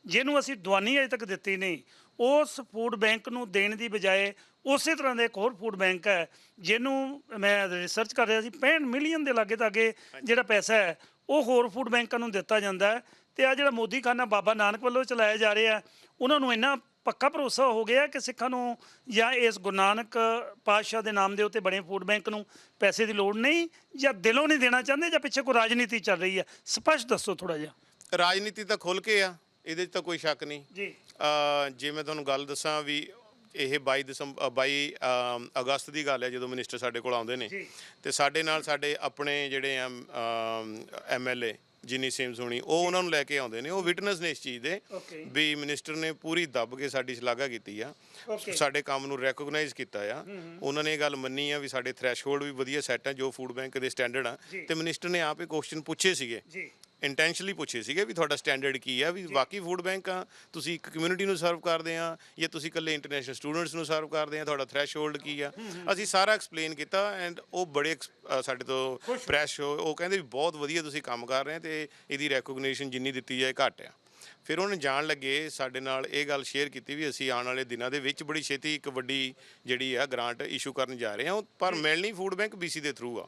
Speaker 1: ਜਿਹਨੂੰ ਅਸੀਂ ਦਵਾਨੀ ਅਜੇ ਤੱਕ ਦਿੱਤੀ ਨਹੀਂ, ਉਸ ਫੂਡ ਬੈਂਕ ਨੂੰ ਦੇਣ ਦੀ ਬਜਾਏ ਉਸੇ ਤਰ੍ਹਾਂ ਦਾ ਇੱਕ ਹੋਰ ਫੂਡ ਬੈਂਕ ਹੈ ਜਿਹਨੂੰ ਮੈਂ ਰਿਸਰਚ ਕਰ ਰਿਹਾ ਸੀ, 65 ਮਿਲੀਅਨ ਦੇ ਲਾਗੇ ਤਾਗੇ ਜਿਹੜਾ ਪੈਸਾ ਹੈ ਉਹ ਹੋਰ ਫੂਡ ਬੈਂਕਾਂ ਨੂੰ ਦਿੱਤਾ ਜਾਂਦਾ ਹੈ। ਤੇ ਆ ਜਿਹੜਾ ਮੋਦੀ ਖਾਨਾ ਬਾਬਾ ਨਾਨਕ ਵੱਲੋਂ ਚਲਾਇਆ ਜਾ ਰਿਹਾ, ਉਹਨਾਂ ਨੂੰ ਇੰਨਾ ਪੱਕਾ ਭਰੋਸਾ ਹੋ ਗਿਆ ਕਿ ਸਿੱਖਾਂ ਨੂੰ ਜਾਂ ਇਸ ਗੁਰੂ ਨਾਨਕ ਪਾਤਸ਼ਾਹ ਦੇ ਨਾਮ ਦੇ ਉੱਤੇ ਬਣੇ ਫੂਡ ਬੈਂਕ ਨੂੰ ਪੈਸੇ ਦੀ ਲੋੜ ਨਹੀਂ, ਜਾਂ ਦਿਲੋਂ ਨਹੀਂ ਦੇਣਾ ਚਾਹੁੰਦੇ, ਜਾਂ ਪਿੱਛੇ ਕੋਈ ਰਾਜਨੀਤੀ ਚੱਲ ਰਹੀ ਹੈ? ਸਪਸ਼ਟ ਦੱਸੋ ਥੋੜਾ ਜਿਹਾ।
Speaker 3: ਰਾਜਨੀਤੀ ਤਾਂ ਖੁੱਲ੍ਹ ਕੇ ਆ, ਇਹਦੇ 'ਚ ਤਾਂ ਕੋਈ ਸ਼ੱਕ ਨਹੀਂ ਜੀ। ਜੇ ਮੈਂ ਤੁਹਾਨੂੰ ਗੱਲ ਦੱਸਾਂ ਵੀ ਇਹ 22 ਅਗਸਤ ਦੀ ਗੱਲ ਹੈ ਜਦੋਂ ਮਿਨਿਸਟਰ ਸਾਡੇ ਕੋਲ ਆਉਂਦੇ ਨੇ, ਤੇ ਸਾਡੇ ਨਾਲ ਸਾਡੇ ਆਪਣੇ ਜਿਹੜੇ ਆ MLA ਜਿਨੀ ਸੇਮਸ ਹੋਣੀ, ਉਹ ਉਹਨਾਂ ਨੂੰ ਲੈ ਕੇ ਆਉਂਦੇ ਨੇ, ਉਹ ਵਿਟਨੈਸ ਨੇ ਇਸ ਚੀਜ਼ ਦੇ ਵੀ ਮਿਨਿਸਟਰ ਨੇ ਪੂਰੀ ਦੱਬ ਕੇ ਸਾਡੀ ਸ਼ਲਾਘਾ ਕੀਤੀ ਆ, ਸਾਡੇ ਕੰਮ ਨੂੰ ਰੈਕੋਗਨਾਈਜ਼ ਕੀਤਾ ਆ। ਉਹਨਾਂ ਨੇ ਇਹ ਗੱਲ ਮੰਨੀ ਆ ਵੀ ਸਾਡੇ ਥ੍ਰੈਸ਼ਹੋਲਡ ਵੀ ਵਧੀਆ ਸੈੱਟ ਆ ਜੋ ਫੂਡ ਬੈਂਕ ਦੇ ਸਟੈਂਡਰਡ ਆ, ਤੇ ਮਿਨਿਸਟਰ ਨੇ ਆਪ ਇਹ ਕੁਐਸਚਨ ਪੁੱਛੇ ਸੀਗੇ, ਇੰਟੈਂਸ਼ਨਲੀ ਪੁੱਛੇ ਸੀਗੇ ਵੀ ਤੁਹਾਡਾ ਸਟੈਂਡਰਡ ਕੀ ਆ, ਵੀ ਬਾਕੀ ਫੂਡ ਬੈਂਕ ਆ ਤੁਸੀਂ ਇੱਕ ਕਮਿਊਨਿਟੀ ਨੂੰ ਸਰਵ ਕਰਦੇ ਆ ਜਾਂ ਤੁਸੀਂ ਇਕੱਲੇ ਇੰਟਰਨੈਸ਼ਨਲ ਸਟੂਡੈਂਟਸ ਨੂੰ ਸਰਵ ਕਰਦੇ ਆ, ਤੁਹਾਡਾ ਥ੍ਰੈਸ਼ਹੋਲਡ ਕੀ ਆ। ਅਸੀਂ ਸਾਰਾ ਐਕਸਪਲੇਨ ਕੀਤਾ ਐਂਡ ਉਹ ਬੜੇ ਸਾਡੇ ਤੋਂ ਫਰੈਸ਼ ਹੋ, ਉਹ ਕਹਿੰਦੇ ਵੀ ਬਹੁਤ ਵਧੀਆ ਤੁਸੀਂ ਕੰਮ ਕਰ ਰਹੇ ਤੇ ਇਹਦੀ ਰੈਕੋਗਨੀਸ਼ਨ ਜਿੰਨੀ ਦਿੱਤੀ ਜਾਏ ਘੱਟ ਆ। ਫਿਰ ਉਹਨੇ ਜਾਣ ਲੱਗੇ ਸਾਡੇ ਨਾਲ ਇਹ ਗੱਲ ਸ਼ੇਅਰ ਕੀਤੀ ਵੀ ਅਸੀਂ ਆਉਣ ਵਾਲੇ ਦਿਨਾਂ ਦੇ ਵਿੱਚ ਬੜੀ ਛੇਤੀ ਇੱਕ ਵੱਡੀ ਜਿਹੜੀ ਆ ਗ੍ਰਾਂਟ ਇਸ਼ੂ ਕਰਨ ਜਾ ਰਹੇ ਹਾਂ, ਪਰ ਮਿਲਣੀ ਫੂਡ ਬੈਂਕ BC ਦੇ ਥਰੂ ਆ।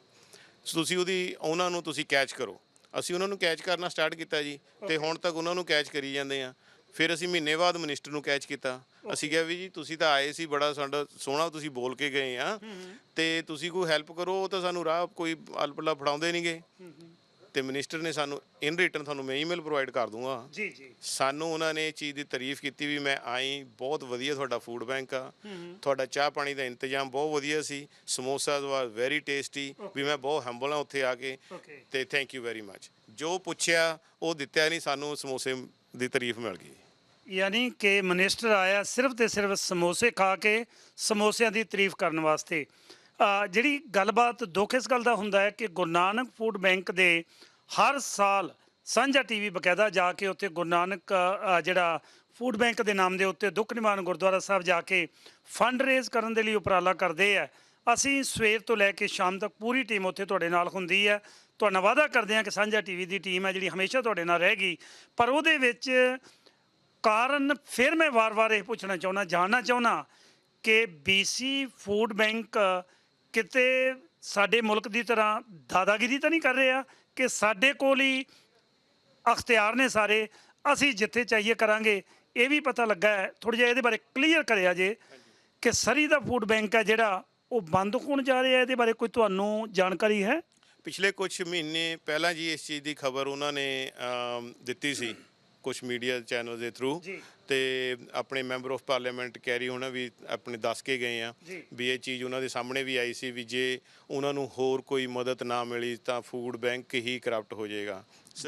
Speaker 3: ਤੁਸੀਂ ਉਹਨਾਂ ਨੂੰ ਤੁਸੀਂ ਕੈਚ ਕਰੋ। ਅਸੀਂ ਉਹਨਾਂ ਨੂੰ ਕੈਚ ਕਰਨਾ ਸਟਾਰਟ ਕੀਤਾ ਜੀ, ਤੇ ਹੁਣ ਤੱਕ ਉਹਨਾਂ ਨੂੰ ਕੈਚ ਕਰੀ ਜਾਂਦੇ ਆ। ਫਿਰ ਅਸੀਂ ਮਹੀਨੇ ਬਾਅਦ ਮਿਨਿਸਟਰ ਨੂੰ ਕੈਚ ਕੀਤਾ। ਅਸੀਂ ਕਿਹਾ ਵੀ ਜੀ ਤੁਸੀਂ ਤਾਂ ਆਏ ਸੀ, ਬੜਾ ਸਾਡਾ ਸੋਹਣਾ ਤੁਸੀਂ ਬੋਲ ਕੇ ਗਏ ਆ, ਤੇ ਤੁਸੀਂ ਕੋਈ ਹੈਲਪ ਕਰੋ। ਉਹ ਤਾਂ ਸਾਨੂੰ ਰਾਹ ਕੋਈ ਅਲਪਲਾ ਫੜਾਉਂਦੇ ਨਹੀਂ ਗਏ, ਤੇ ਮਿਨਿਸਟਰ ਨੇ ਸਾਨੂੰ ਇਨ ਰਿਟਰਨ ਤੁਹਾਨੂੰ ਮੈਂ ਈਮੇਲ ਪ੍ਰੋਵਾਈਡ ਕਰ ਦੂੰਗਾ। ਸਾਨੂੰ ਉਹਨਾਂ ਨੇ ਇਹ ਚੀਜ਼ ਦੀ ਤਾਰੀਫ ਕੀਤੀ ਵੀ ਮੈਂ ਆਈ, ਬਹੁਤ ਵਧੀਆ ਤੁਹਾਡਾ ਫੂਡ ਬੈਂਕ ਆ, ਤੁਹਾਡਾ ਚਾਹ ਪਾਣੀ ਦਾ ਇੰਤਜ਼ਾਮ ਬਹੁਤ ਵਧੀਆ ਸੀ, ਸਮੋਸਾ ਵਾਸ ਵੈਰੀ ਟੇਸਟੀ, ਵੀ ਮੈਂ ਬਹੁਤ ਹੰਬਲ ਹਾਂ ਉੱਥੇ ਆ ਕੇ, ਤੇ ਥੈਂਕ ਯੂ ਵੈਰੀ ਮੱਚ। ਜੋ ਪੁੱਛਿਆ ਉਹ ਦਿੱਤਾ ਨਹੀਂ, ਸਾਨੂੰ ਸਮੋਸੇ ਦੀ ਤਾਰੀਫ ਮਿਲ ਗਈ।
Speaker 1: ਯਾਨੀ ਕਿ ਮਿਨਿਸਟਰ ਆਇਆ ਸਿਰਫ ਤੇ ਸਿਰਫ ਸਮੋਸੇ ਖਾ ਕੇ, ਸਮੋਸਿਆਂ ਦੀ ਤਾਰੀਫ ਕਰਨ ਵਾਸਤੇ। ਜਿਹੜੀ ਗੱਲਬਾਤ ਦੁੱਖ ਇਸ ਗੱਲ ਦਾ ਹੁੰਦਾ ਹੈ ਕਿ ਗੁਰੂ ਨਾਨਕ ਫੂਡ ਬੈਂਕ ਦੇ ਹਰ ਸਾਲ ਸਾਂਝਾ TV ਬਕਾਇਦਾ ਜਾ ਕੇ ਉੱਥੇ ਗੁਰੂ ਨਾਨਕ ਜਿਹੜਾ ਫੂਡ ਬੈਂਕ ਦੇ ਨਾਮ ਦੇ ਉੱਤੇ ਦੁੱਖ ਨਿਵਾਰਨ ਗੁਰਦੁਆਰਾ ਸਾਹਿਬ ਜਾ ਕੇ ਫੰਡ ਰੇਜ਼ ਕਰਨ ਦੇ ਲਈ ਉਪਰਾਲਾ ਕਰਦੇ ਆ। ਅਸੀਂ ਸਵੇਰ ਤੋਂ ਲੈ ਕੇ ਸ਼ਾਮ ਤੱਕ ਪੂਰੀ ਟੀਮ ਉੱਥੇ ਤੁਹਾਡੇ ਨਾਲ ਹੁੰਦੀ ਹੈ। ਤੁਹਾਡਾ ਵਾਅਦਾ ਕਰਦੇ ਹਾਂ ਕਿ ਸਾਂਝਾ TV ਦੀ ਟੀਮ ਹੈ ਜਿਹੜੀ ਹਮੇਸ਼ਾ ਤੁਹਾਡੇ ਨਾਲ ਰਹੇਗੀ। ਪਰ ਉਹਦੇ ਵਿੱਚ ਕਾਰਨ ਫਿਰ ਮੈਂ ਵਾਰ-ਵਾਰ ਇਹ ਪੁੱਛਣਾ ਚਾਹੁੰਦਾ, ਜਾਣਨਾ ਚਾਹੁੰਦਾ ਕਿ BC ਫੂਡ ਬੈਂਕ ਕਿਤੇ ਸਾਡੇ ਮੁਲਕ ਦੀ ਤਰ੍ਹਾਂ ਦਾਦਾਗਿਰੀ ਤਾਂ ਨਹੀਂ ਕਰ ਰਿਹਾ ਕਿ ਸਾਡੇ ਕੋਲ ਹੀ ਅਖਤਿਆਰ ਨੇ ਸਾਰੇ, ਅਸੀਂ ਜਿੱਥੇ ਚਾਹੀਏ ਕਰਾਂਗੇ। ਇਹ ਵੀ ਪਤਾ ਲੱਗਾ ਹੈ, ਥੋੜ੍ਹਾ ਜਿਹਾ ਇਹਦੇ ਬਾਰੇ ਕਲੀਅਰ ਕਰਿਆ ਜੇ ਕਿ ਸਰੀ ਦਾ ਫੂਡ ਬੈਂਕ ਹੈ ਜਿਹੜਾ ਉਹ ਬੰਦ ਹੋਣ ਜਾ ਰਿਹਾ, ਇਹਦੇ ਬਾਰੇ ਕੋਈ ਤੁਹਾਨੂੰ ਜਾਣਕਾਰੀ ਹੈ?
Speaker 3: ਪਿਛਲੇ ਕੁਝ ਮਹੀਨੇ ਪਹਿਲਾਂ ਜੀ ਇਸ ਚੀਜ਼ ਦੀ ਖਬਰ ਉਹਨਾਂ ਨੇ ਦਿੱਤੀ ਸੀ ਕੁਝ ਮੀਡੀਆ ਚੈਨਲ ਦੇ ਥਰੂ, ਤੇ ਆਪਣੇ ਮੈਂਬਰ ਆਫ ਪਾਰਲੀਮੈਂਟ ਕੈਰੀ ਹੋਣਾ ਵੀ ਆਪਣੇ ਦੱਸ ਕੇ ਗਏ ਆ ਵੀ ਇਹ ਚੀਜ਼ ਉਹਨਾਂ ਦੇ ਸਾਹਮਣੇ ਵੀ ਆਈ ਸੀ ਵੀ ਜੇ ਉਹਨਾਂ ਨੂੰ ਹੋਰ ਕੋਈ ਮਦਦ ਨਾ ਮਿਲੀ ਤਾਂ ਫੂਡ ਬੈਂਕ ਹੀ ਕਰਪਟ ਹੋ ਜਾਏਗਾ।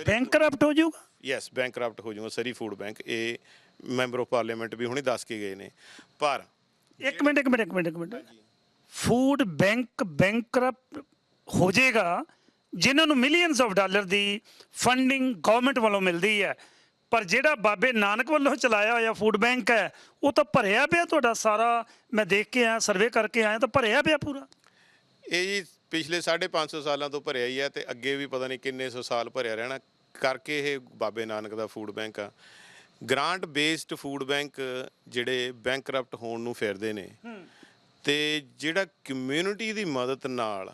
Speaker 1: ਬੈਂਕ ਕਰਪਟ ਹੋ ਜਾਊਗਾ? ਯੈਸ,
Speaker 3: ਬੈਂਕ ਕਰਪਟ ਹੋ ਜਾਊਗਾ ਸਰੀ ਫੂਡ ਬੈਂਕ। ਇਹ ਮੈਂਬਰ ਆਫ ਪਾਰਲੀਮੈਂਟ ਵੀ ਹੁਣੇ ਦੱਸ ਕੇ ਗਏ ਨੇ। ਪਰ ਇੱਕ ਮਿੰਟ
Speaker 1: ਫੂਡ ਬੈਂਕ ਬੈਂਕਰਪਟ ਹੋ ਜਾਏਗਾ, ਜਿਨ੍ਹਾਂ ਨੂੰ millions of dollar the funding government ਵੱਲੋਂ ਮਿਲਦੀ ਹੈ, ਪਰ ਜਿਹੜਾ ਬਾਬੇ ਨਾਨਕ ਵੱਲੋਂ ਚਲਾਇਆ ਹੋਇਆ ਫੂਡ ਬੈਂਕ ਹੈ ਉਹ ਤਾਂ ਭਰਿਆ ਪਿਆ। ਤੁਹਾਡਾ ਸਾਰਾ ਮੈਂ ਦੇਖ ਕੇ ਆਇਆ, ਸਰਵੇ ਕਰਕੇ ਆਇਆ, ਤਾਂ ਭਰਿਆ ਪਿਆ ਪੂਰਾ।
Speaker 3: ਇਹ ਜੀ ਪਿਛਲੇ 550 ਸਾਲਾਂ ਤੋਂ ਭਰਿਆ ਹੀ ਹੈ ਤੇ ਅੱਗੇ ਵੀ ਪਤਾ ਨਹੀਂ ਕਿੰਨੇ ਸੌ ਸਾਲ ਭਰਿਆ ਰਹਿਣਾ, ਕਰਕੇ ਇਹ ਬਾਬੇ ਨਾਨਕ ਦਾ ਫੂਡ ਬੈਂਕ ਆ। ਗ੍ਰਾਂਟ ਬੇਸਡ ਫੂਡ ਬੈਂਕ ਜਿਹੜੇ ਬੈਂਕਰਪਟ ਹੋਣ ਨੂੰ ਫਿਰਦੇ ਨੇ, ਤੇ ਜਿਹੜਾ ਕਮਿਊਨਿਟੀ ਦੀ ਮਦਦ ਨਾਲ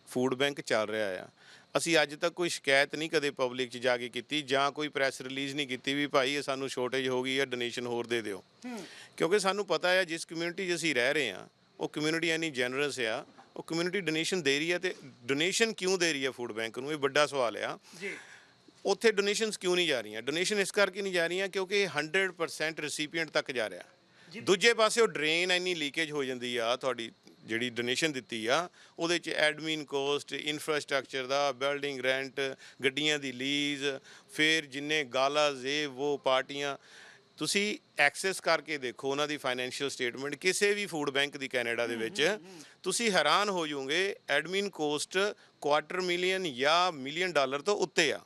Speaker 3: ਫੂਡ ਬੈਂਕ ਚੱਲ ਰਿਹਾ ਆ, ਅਸੀਂ ਅੱਜ ਤੱਕ ਕੋਈ ਸ਼ਿਕਾਇਤ ਨਹੀਂ ਕਦੇ ਪਬਲਿਕ 'ਚ ਜਾ ਕੇ ਕੀਤੀ, ਜਾਂ ਕੋਈ ਪ੍ਰੈਸ ਰਿਲੀਜ਼ ਨਹੀਂ ਕੀਤੀ ਵੀ ਭਾਈ ਇਹ ਸਾਨੂੰ ਸ਼ੋਰਟੇਜ ਹੋ ਗਈ ਹੈ, ਡੋਨੇਸ਼ਨ ਹੋਰ ਦੇ ਦਿਓ। ਕਿਉਂਕਿ ਸਾਨੂੰ ਪਤਾ ਹੈ ਜਿਸ ਕਮਿਊਨਿਟੀ 'ਚ ਅਸੀਂ ਰਹਿ ਰਹੇ ਹਾਂ ਉਹ ਕਮਿਊਨਿਟੀ ਇੰਨੀ ਜੈਨਰਸ ਆ, ਉਹ ਕਮਿਊਨਿਟੀ ਡੋਨੇਸ਼ਨ ਦੇ ਰਹੀ ਹੈ। ਤੇ ਡੋਨੇਸ਼ਨ ਕਿਉਂ ਦੇ ਰਹੀ ਹੈ ਫੂਡ ਬੈਂਕ ਨੂੰ, ਇਹ ਵੱਡਾ ਸਵਾਲ ਆ। ਉੱਥੇ ਡੋਨੇਸ਼ਨਸ ਕਿਉਂ ਨਹੀਂ ਜਾ ਰਹੀਆਂ? ਡੋਨੇਸ਼ਨ ਇਸ ਕਰਕੇ ਨਹੀਂ ਜਾ ਰਹੀਆਂ ਕਿਉਂਕਿ 100% ਰੈਸੀਪੀਐਂਟ ਤੱਕ ਜਾ ਰਿਹਾ। ਦੂਜੇ ਪਾਸੇ ਉਹ ਡਰੇਨ ਇੰਨੀ ਲੀਕੇਜ ਹੋ ਜਾਂਦੀ ਆ, ਤੁਹਾਡੀ ਜਿਹੜੀ ਡੋਨੇਸ਼ਨ ਦਿੱਤੀ ਆ ਉਹਦੇ 'ਚ ਐਡਮਿਨ ਕੋਸਟ, ਇਨਫਰਾਸਟਰਕਚਰ ਦਾ, ਬਿਲਡਿੰਗ ਰੈਂਟ, ਗੱਡੀਆਂ ਦੀ ਲੀਜ਼, ਫਿਰ ਜਿੰਨੇ ਗਾਲਾਜ਼ ਇਹ ਉਹ ਪਾਰਟੀਆਂ, ਤੁਸੀਂ ਐਕਸੈਸ ਕਰਕੇ ਦੇਖੋ ਉਹਨਾਂ ਦੀ ਫਾਈਨੈਂਸ਼ੀਅਲ ਸਟੇਟਮੈਂਟ ਕਿਸੇ ਵੀ ਫੂਡ ਬੈਂਕ ਦੀ ਕੈਨੇਡਾ ਦੇ ਵਿੱਚ, ਤੁਸੀਂ ਹੈਰਾਨ ਹੋ ਜਾਓਗੇ। ਐਡਮਿਨ ਕੋਸਟ $250,000 ਜਾਂ $1 ਮਿਲੀਅਨ ਤੋਂ ਉੱਤੇ ਆ।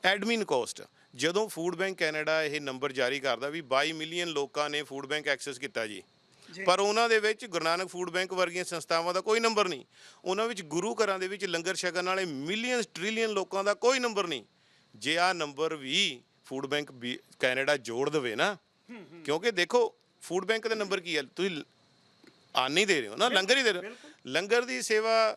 Speaker 3: ਐਡਮਿਨ ਕੋਸਟ ਜਦੋਂ ਫੂਡ ਬੈਂਕ ਕੈਨੇਡਾ ਇਹ ਨੰਬਰ ਜਾਰੀ ਕਰਦਾ ਵੀ 22 ਮਿਲੀਅਨ ਲੋਕਾਂ ਨੇ ਫੂਡ ਬੈਂਕ ਐਕਸੈਸ ਕੀਤਾ ਜੀ, ਪਰ ਉਹਨਾਂ ਦੇ ਵਿੱਚ ਗੁਰੂ ਨਾਨਕ ਫੂਡ ਬੈਂਕ ਵਰਗੀਆਂ ਸੰਸਥਾਵਾਂ ਦਾ ਕੋਈ ਨੰਬਰ ਨਹੀਂ। ਉਹਨਾਂ ਵਿੱਚ ਗੁਰੂ ਘਰਾਂ ਦੇ ਵਿੱਚ ਲੰਗਰ ਛਕਣ ਵਾਲੇ ਮਿਲੀਅਨ ਟ੍ਰਿਲੀਅਨ ਲੋਕਾਂ ਦਾ ਕੋਈ ਨੰਬਰ ਨਹੀਂ। ਜੇ ਆਹ ਨੰਬਰ ਵੀ ਫੂਡ ਬੈਂਕ ਕੈਨੇਡਾ ਜੋੜ ਦੇਵੇ ਨਾ, ਕਿਉਂਕਿ ਦੇਖੋ ਫੂਡ ਬੈਂਕ ਦਾ ਨੰਬਰ ਕੀ ਹੈ, ਤੁਸੀਂ ਆਨ ਨਹੀਂ ਦੇ ਰਹੇ ਹੋ ਨਾ, ਲੰਗਰ ਹੀ ਦੇ ਰਹੇ ਹੋ। ਲੰਗਰ ਦੀ ਸੇਵਾ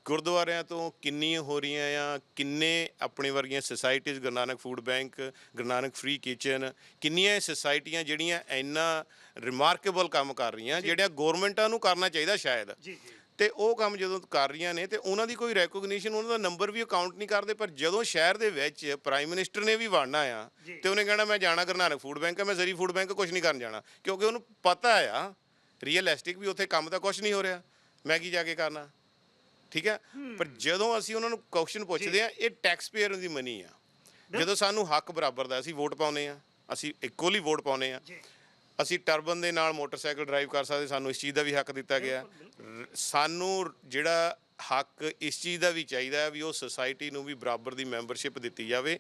Speaker 3: ਗੁਰਦੁਆਰਿਆਂ ਤੋਂ ਕਿੰਨੀਆਂ ਹੋ ਰਹੀਆਂ ਆ, ਕਿੰਨੇ ਆਪਣੇ ਵਰਗੀਆਂ ਸੁਸਾਇਟੀਜ਼, ਗੁਰੂ Nanak food bank, Guru Nanak free kitchen, ਕਿੰਨੀਆਂ ਸੁਸਾਇਟੀਆਂ ਜਿਹੜੀਆਂ ਇੰਨਾ ਰਿਮਾਰਕੇਬਲ ਕੰਮ ਕਰ ਰਹੀਆਂ, ਜਿਹੜਾ ਗੌਰਮੈਂਟਾਂ ਨੂੰ ਕਰਨਾ ਚਾਹੀਦਾ ਸ਼ਾਇਦ। ਤੇ ਉਹ ਕੰਮ ਜਦੋਂ ਕਰ ਰਹੀਆਂ ਨੇ ਤੇ ਉਹਨਾਂ ਦੀ ਕੋਈ ਰੈਕੋਗਨੀਸ਼ਨ, ਉਹਨਾਂ ਦਾ ਨੰਬਰ ਵੀ ਅਕਾਊਂਟ ਨਹੀਂ ਕਰਦੇ। ਪਰ ਜਦੋਂ ਸ਼ਹਿਰ ਦੇ ਵਿੱਚ ਪ੍ਰਾਈਮ ਮਿਨਿਸਟਰ ਨੇ ਵੀ ਵੜਨਾ ਆ ਤੇ ਉਹਨੇ ਕਹਿਣਾ ਮੈਂ ਜਾਣਾ ਗੁਰੂ ਨਾਨਕ ਫੂਡ ਬੈਂਕ ਆ, ਮੈਂ ਜ਼ਰੀ ਫੂਡ ਬੈਂਕ ਕੁਛ ਨਹੀਂ ਕਰਨ ਜਾਣਾ, ਕਿਉਂਕਿ ਉਹਨੂੰ ਪਤਾ ਆ ਰੀਅਲਿਸਟਿਕ ਵੀ ਉੱਥੇ ਕੰਮ ਤਾਂ ਕੁਛ ਨਹੀਂ ਹੋ ਰਿਹਾ, ਮੈਂ ਕੀ ਜਾ ਕੇ ਕਰਨਾ, ਠੀਕ ਹੈ। ਪਰ ਜਦੋਂ ਅਸੀਂ ਉਹਨਾਂ ਨੂੰ ਕੁਐਸਚਨ ਪੁੱਛਦੇ ਆ, ਇਹ ਟੈਕਸ ਪੇਅਰ ਦੀ ਮਨੀ ਆ। ਜਦੋਂ ਸਾਨੂੰ ਹੱਕ ਬਰਾਬਰ ਦਾ, ਅਸੀਂ ਵੋਟ ਪਾਉਂਦੇ ਆ, ਅਸੀਂ ਇਕੁਅਲੀ ਵੋਟ ਪਾਉਂਦੇ ਆ, ਅਸੀਂ ਟਰਬਨ ਦੇ ਨਾਲ ਮੋਟਰਸਾਈਕਲ ਡਰਾਈਵ ਕਰ ਸਕਦੇ, ਸਾਨੂੰ ਇਸ ਚੀਜ਼ ਦਾ ਵੀ ਹੱਕ ਦਿੱਤਾ ਗਿਆ। ਸਾਨੂੰ ਜਿਹੜਾ ਹੱਕ ਇਸ ਚੀਜ਼ ਦਾ ਵੀ ਚਾਹੀਦਾ ਹੈ ਵੀ ਉਹ ਸੁਸਾਇਟੀ ਨੂੰ ਵੀ ਬਰਾਬਰ ਦੀ ਮੈਂਬਰਸ਼ਿਪ ਦਿੱਤੀ ਜਾਵੇ,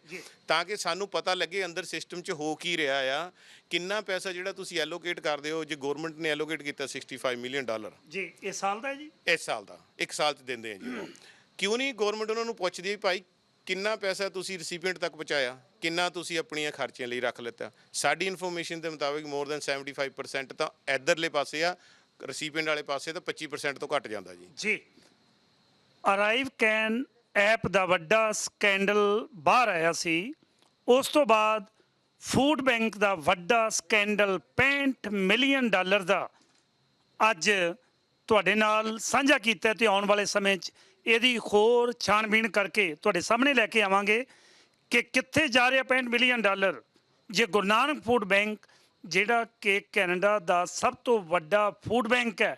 Speaker 3: ਤਾਂ ਕਿ ਸਾਨੂੰ ਪਤਾ ਲੱਗੇ ਅੰਦਰ ਸਿਸਟਮ 'ਚ ਹੋ ਕੀ ਰਿਹਾ ਆ। ਕਿੰਨਾ ਪੈਸਾ ਜਿਹੜਾ ਤੁਸੀਂ ਐਲੋਕੇਟ ਕਰਦੇ ਹੋ, ਜੇ ਗਵਰਨਮੈਂਟ ਨੇ ਐਲੋਕੇਟ ਕੀਤਾ $65 ਮਿਲੀਅਨ
Speaker 1: ਜੀ, ਇਸ ਸਾਲ ਦਾ ਜੀ,
Speaker 3: ਇਸ ਸਾਲ ਦਾ, ਇੱਕ ਸਾਲ 'ਚ ਦਿੰਦੇ ਆ ਜੀ, ਕਿਉਂ ਨਹੀਂ ਗਵਰਨਮੈਂਟ ਉਹਨਾਂ ਨੂੰ ਪੁੱਛਦੀ ਭਾਈ ਕਿੰਨਾ ਪੈਸਾ ਤੁਸੀਂ ਰੈਸੀਪੀਐਂਟ ਤੱਕ ਪਹੁੰਚਾਇਆ, ਕਿੰਨਾ ਤੁਸੀਂ ਆਪਣੀਆਂ ਖਰਚਿਆਂ ਲਈ ਰੱਖ ਲਿੱਤਾ। ਸਾਡੀ ਇਨਫੋਰਮੇਸ਼ਨ ਦੇ ਮੁਤਾਬਿਕ ਮੋਰ ਦੈਨ 75% ਤਾਂ ਇੱਧਰਲੇ ਪਾਸੇ ਆ, ਰੈਸੀਪੀਐਂਟ ਵਾਲੇ ਪਾਸੇ ਤਾਂ 25% ਤੋਂ ਘੱਟ ਜਾਂਦਾ ਜੀ।
Speaker 1: ਅਰਾਈਵ ਕੈਨ ਐਪ ਦਾ ਵੱਡਾ ਸਕੈਂਡਲ ਬਾਹਰ ਆਇਆ ਸੀ, ਉਸ ਤੋਂ ਬਾਅਦ ਫੂਡ ਬੈਂਕ ਦਾ ਵੱਡਾ ਸਕੈਂਡਲ $65 ਮਿਲੀਅਨ ਦਾ ਅੱਜ ਤੁਹਾਡੇ ਨਾਲ ਸਾਂਝਾ ਕੀਤਾ, ਤੇ ਆਉਣ ਵਾਲੇ ਸਮੇਂ 'ਚ ਇਹਦੀ ਹੋਰ ਛਾਣਬੀਣ ਕਰਕੇ ਤੁਹਾਡੇ ਸਾਹਮਣੇ ਲੈ ਕੇ ਆਵਾਂਗੇ ਕਿ ਕਿੱਥੇ ਜਾ ਰਿਹਾ $65 ਮਿਲੀਅਨ। ਜੇ ਗੁਰੂ ਨਾਨਕ ਫੂਡ ਬੈਂਕ, ਜਿਹੜਾ ਕਿ ਕੈਨੇਡਾ ਦਾ ਸਭ ਤੋਂ ਵੱਡਾ ਫੂਡ ਬੈਂਕ ਹੈ,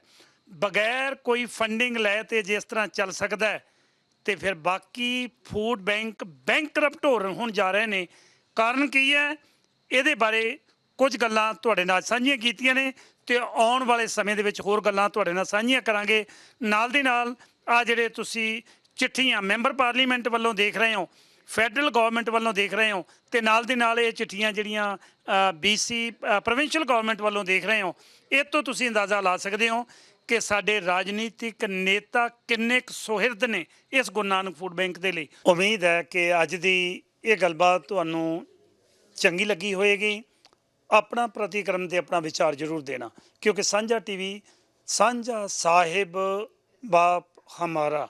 Speaker 1: ਬਗੈਰ ਕੋਈ ਫੰਡਿੰਗ ਲੈ ਤੇ ਜਿਸ ਤਰ੍ਹਾਂ ਚੱਲ ਸਕਦਾ ਹੈ, ਤੇ ਫਿਰ ਬਾਕੀ ਫੂਡ ਬੈਂਕ ਬੈਂਕਰਪਟ ਹੋਣ ਜਾ ਰਹੇ ਨੇ। ਕਾਰਨ ਕੀ ਹੈ? ਇਹਦੇ ਬਾਰੇ ਕੁਝ ਗੱਲਾਂ ਤੁਹਾਡੇ ਨਾਲ ਸਾਂਝੀਆਂ ਕੀਤੀਆਂ ਨੇ, ਤੇ ਆਉਣ ਵਾਲੇ ਸਮੇਂ ਦੇ ਵਿੱਚ ਹੋਰ ਗੱਲਾਂ ਤੁਹਾਡੇ ਨਾਲ ਸਾਂਝੀਆਂ ਕਰਾਂਗੇ। ਨਾਲ ਦੀ ਨਾਲ ਆ ਜਿਹੜੇ ਤੁਸੀਂ ਚਿੱਠੀਆਂ ਮੈਂਬਰ ਪਾਰਲੀਮੈਂਟ ਵੱਲੋਂ ਦੇਖ ਰਹੇ ਹੋ, ਫੈਡਰਲ ਗਵਰਨਮੈਂਟ ਵੱਲੋਂ ਦੇਖ ਰਹੇ ਹੋ, ਤੇ ਨਾਲ ਦੀ ਨਾਲ ਇਹ ਚਿੱਠੀਆਂ ਜਿਹੜੀਆਂ BC ਪ੍ਰੋਵਿੰਸ਼ੀਅਲ ਗਵਰਨਮੈਂਟ ਵੱਲੋਂ ਦੇਖ ਰਹੇ ਹੋ, ਇਹ ਤੋਂ ਤੁਸੀਂ ਅੰਦਾਜ਼ਾ ਲਾ ਸਕਦੇ ਹੋ ਕਿ ਸਾਡੇ ਰਾਜਨੀਤਿਕ ਨੇਤਾ ਕਿੰਨੇ ਕੁ ਸੁਹਿਰਦ ਨੇ ਇਸ ਗੁਰੂ ਨਾਨਕ ਫੂਡ ਬੈਂਕ ਦੇ ਲਈ। ਉਮੀਦ ਹੈ ਕਿ ਅੱਜ ਦੀ ਇਹ ਗੱਲਬਾਤ ਤੁਹਾਨੂੰ ਚੰਗੀ ਲੱਗੀ ਹੋਏਗੀ। ਆਪਣਾ ਪ੍ਰਤੀਕਰਮ ਤੇ ਆਪਣਾ ਵਿਚਾਰ ਜ਼ਰੂਰ ਦੇਣਾ, ਕਿਉਂਕਿ ਸਾਂਝਾ TV, ਸਾਂਝਾ ਸਾਹਿਬ ਬਾਪ ਹਮਾਰਾ,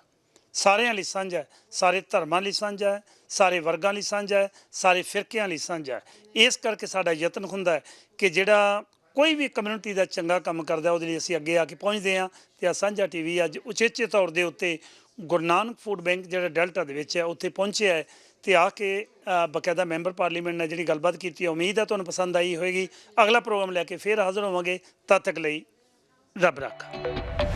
Speaker 1: ਸਾਰਿਆਂ ਲਈ ਸਾਂਝਾ ਹੈ, ਸਾਰੇ ਧਰਮਾਂ ਲਈ ਸਾਂਝਾ ਹੈ, ਸਾਰੇ ਵਰਗਾਂ ਲਈ ਸਾਂਝਾ ਹੈ, ਸਾਰੇ ਫਿਰਕਿਆਂ ਲਈ ਸਾਂਝਾ ਹੈ। ਇਸ ਕਰਕੇ ਸਾਡਾ ਯਤਨ ਹੁੰਦਾ ਹੈ ਕਿ ਜਿਹੜਾ ਕੋਈ ਵੀ ਕਮਿਊਨਿਟੀ ਦਾ ਚੰਗਾ ਕੰਮ ਕਰਦਾ ਉਹਦੇ ਲਈ ਅਸੀਂ ਅੱਗੇ ਆ ਕੇ ਪਹੁੰਚਦੇ ਹਾਂ। ਤੇ ਆ ਸਾਂਝਾ TV ਅੱਜ ਉਚੇਚੇ ਤੌਰ ਦੇ ਉੱਤੇ ਗੁਰੂ ਨਾਨਕ ਫੂਡ ਬੈਂਕ ਜਿਹੜਾ ਡੈਲਟਾ ਦੇ ਵਿੱਚ ਹੈ ਉੱਥੇ ਪਹੁੰਚਿਆ ਹੈ, ਤੇ ਆ ਕੇ ਬਕਾਇਦਾ ਮੈਂਬਰ ਪਾਰਲੀਮੈਂਟ ਨਾਲ ਜਿਹੜੀ ਗੱਲਬਾਤ ਕੀਤੀ ਹੈ, ਉਮੀਦ ਹੈ ਤੁਹਾਨੂੰ ਪਸੰਦ ਆਈ ਹੋਏਗੀ। ਅਗਲਾ ਪ੍ਰੋਗਰਾਮ ਲੈ ਕੇ ਫਿਰ ਹਾਜ਼ਰ ਹੋਵਾਂਗੇ, ਤਦ ਤੱਕ ਲਈ ਰੱਬ ਰਾਖਾ।